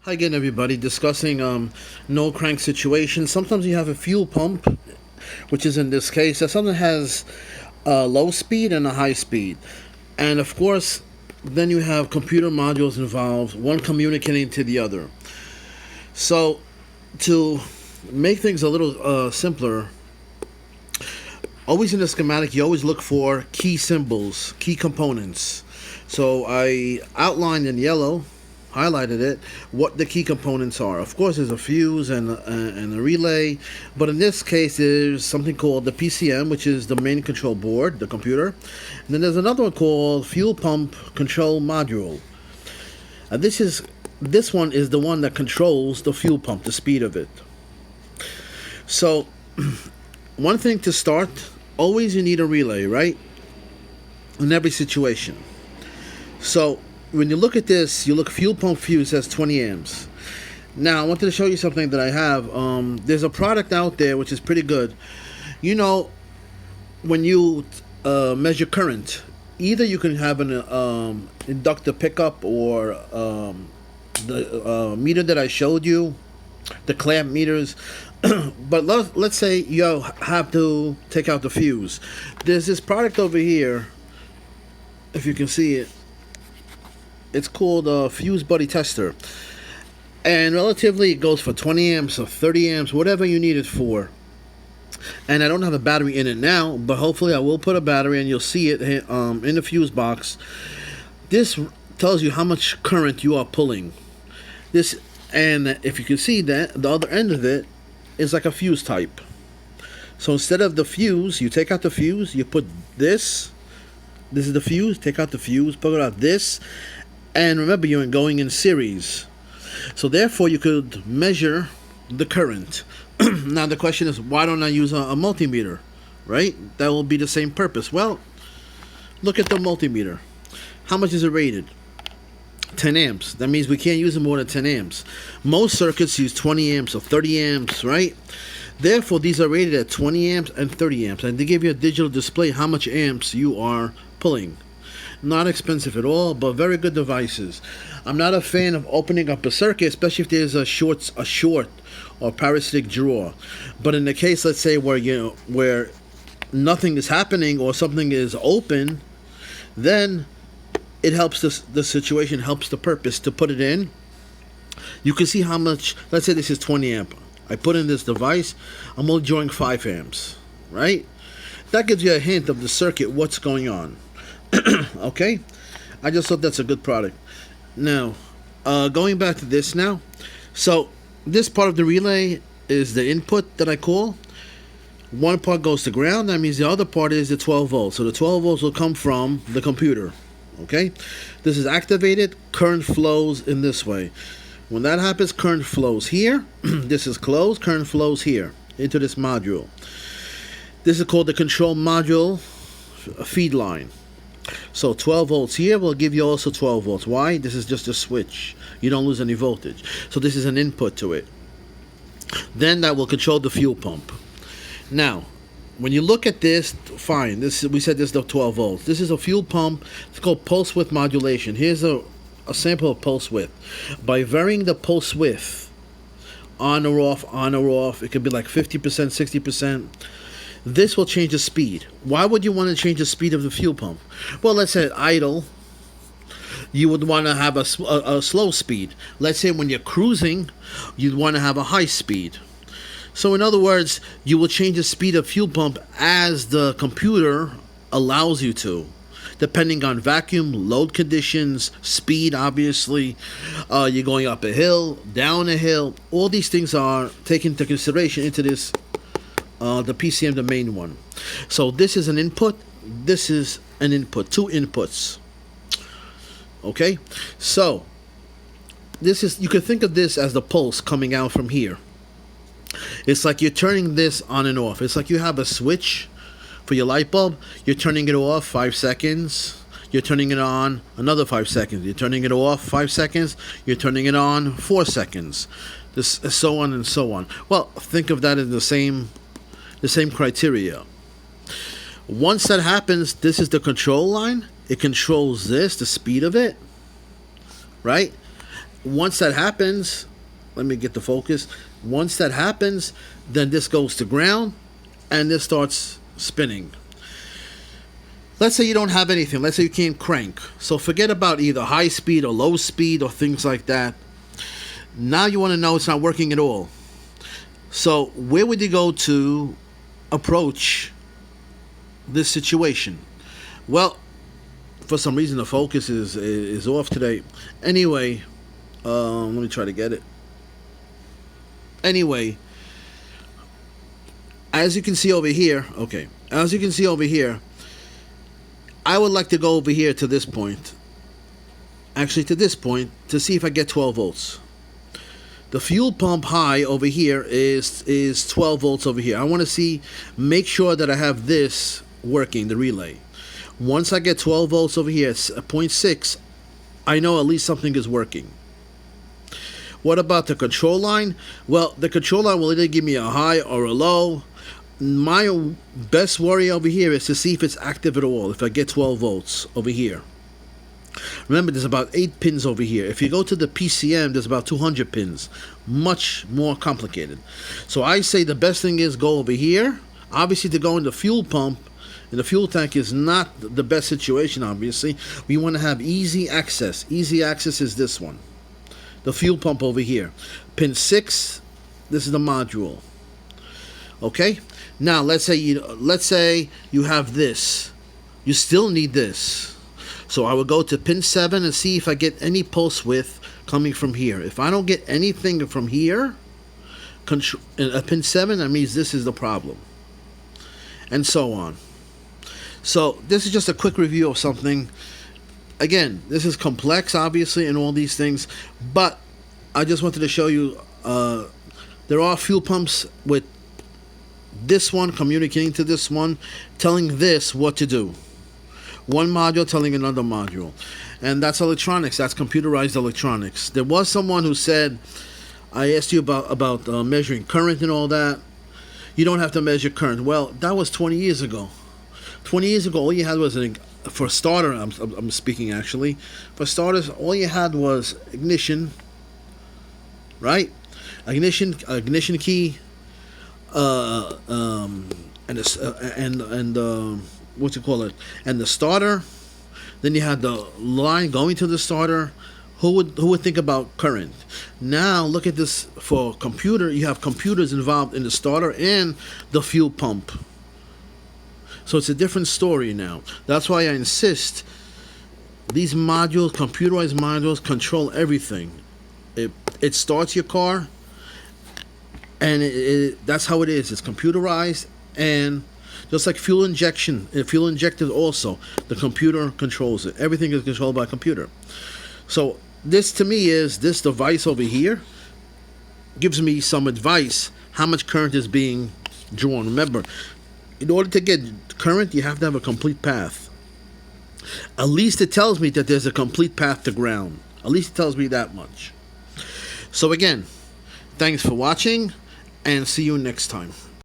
Hi again, everybody. Discussing no crank situation. Sometimes you have a fuel pump, which is in this case, that something has a low speed and a high speed, and of course, then you have computer modules involved, one communicating to the other. So, to make things a little simpler, always in the schematic, you always look for key symbols, key components. So I outlined in yellow, highlighted it, what the key components are. Of course, there's a fuse and a relay, but in this case, there's something called the PCM, which is the main control board, the computer. And then there's another one called fuel pump control module. This one is the one that controls the fuel pump, the speed of it. So, one thing to start, always you need a relay, right? In every situation. So when you look at this, you look fuel pump fuse has 20 amps. Now I wanted to show you something that I have. There's a product out there which is pretty good. You know, when you measure current, either you can have an inductor pickup or the meter that I showed you, the clamp meters. But let's say you have to take out the fuse. There's this product over here, if you can see it. It's called a fuse buddy tester, and relatively it goes for 20 amps or 30 amps, whatever you need it for. And I don't have a battery in it now, but hopefully I will put a battery, and you'll see it in the fuse box. This tells you how much current you are pulling. And if you can see that the other end of it is like a fuse type. So instead of the fuse, you take out the fuse, you put this. This is the fuse. Take out the fuse, put out this. And remember, you're going in series. So therefore, you could measure the current. Now the question is, why don't I use a multimeter? Right? That will be the same purpose. Well, look at the multimeter. How much is it rated? 10 amps. That means we can't use it more than 10 amps. Most circuits use 20 amps or 30 amps, right? Therefore, these are rated at 20 amps and 30 amps. And they give you a digital display how much amps you are pulling. Not expensive at all, but very good devices. I'm not a fan of opening up a circuit, especially if there's a short or parasitic draw. But in the case, let's say where nothing is happening or something is open, then it helps the situation, helps the purpose to put it in. You can see how much. Let's say this is 20 amp. I put in this device. I'm only drawing 5 amps, right? That gives you a hint of the circuit, what's going on. Okay, I just thought that's a good product. Now, going back to this now. So this part of the relay is the input that I call. One part goes to ground. That means the other part is the 12 volts. So the 12 volts will come from the computer. Okay, this is activated. Current flows in this way. When that happens, current flows here. This is closed. Current flows here into this module. This is called the control module feed line. So 12 volts here will give you also 12 volts. Why? This is just a switch. You don't lose any voltage. So this is an input to it. Then that will control the fuel pump. Now, when you look at this, fine. We said this is the 12 volts. This is a fuel pump. It's called pulse width modulation. Here's a sample of pulse width. By varying the pulse width, on or off, it could be like 50%, 60%. This will change the speed. Why would you want to change the speed of the fuel pump? Well, let's say idle, you would want to have a slow speed. Let's say when you're cruising, you'd want to have a high speed. So in other words, you will change the speed of fuel pump as the computer allows you to, depending on vacuum, load conditions, speed, obviously. You're going up a hill, down a hill. All these things are taken into consideration into this the PCM, the main one. So this is an input. This is an input. 2 inputs. Okay. So this is, you can think of this as the pulse coming out from here. It's like you're turning this on and off. It's like you have a switch for your light bulb. You're turning it off 5 seconds. You're turning it on another 5 seconds. You're turning it off 5 seconds. You're turning it on 4 seconds. This, so on and so on. Well, think of that as the same criteria. Once that happens, this is the control line. It controls this, the speed of it, right? Once that happens, let me get the focus. Once that happens, then this goes to ground and this starts spinning. Let's say you don't have anything. Let's say you can't crank. So forget about either high speed or low speed or things like that. Now you want to know it's not working at all. So where would you go to approach this situation? Well, for some reason the focus is off today. Anyway, let me try to get it. Anyway, as you can see over here, okay, as you can see over here, I would like to go over here to this point, actually to this point, to see if I get 12 volts. The fuel pump high over here is 12 volts over here. I want to make sure that I have this working, the relay. Once I get 12 volts over here, it's 0.6, I know at least something is working. What about the control line? Well, the control line will either give me a high or a low. My best worry over here is to see if it's active at all, if I get 12 volts over here. Remember, there's about 8 pins over here. If you go to the PCM, there's about 200 pins. Much more complicated. So I say the best thing is go over here. Obviously, to go in the fuel pump, and the fuel tank is not the best situation, obviously. We want to have easy access. Easy access is this one. The fuel pump over here. Pin 6, this is the module. Okay? Now, let's say you have this. You still need this. So I will go to pin 7 and see if I get any pulse width coming from here. If I don't get anything from here, pin 7, that means this is the problem. And so on. So this is just a quick review of something. Again, this is complex, obviously, and all these things. But I just wanted to show you there are fuel pumps with this one communicating to this one, telling this what to do. One module telling another module. And that's electronics. That's computerized electronics. There was someone who said, I asked you about measuring current and all that. You don't have to measure current. Well, that was 20 years ago. 20 years ago, all you had was, for a starter, I'm speaking actually, for starters, all you had was ignition, right? Ignition key, and what you call it, and the starter. Then you had the line going to the starter. Who would think about current? Now look at this. For computer, you have computers involved in the starter and the fuel pump. So it's a different story now. That's why I insist these modules, computerized modules, control everything. It starts your car, and that's how it is. It's computerized, and just like fuel injection, fuel injected also, the computer controls it. Everything is controlled by computer. So this to me is, this device over here gives me some advice how much current is being drawn. Remember, in order to get current, you have to have a complete path. At least it tells me that there's a complete path to ground. At least it tells me that much. So again, thanks for watching, and see you next time.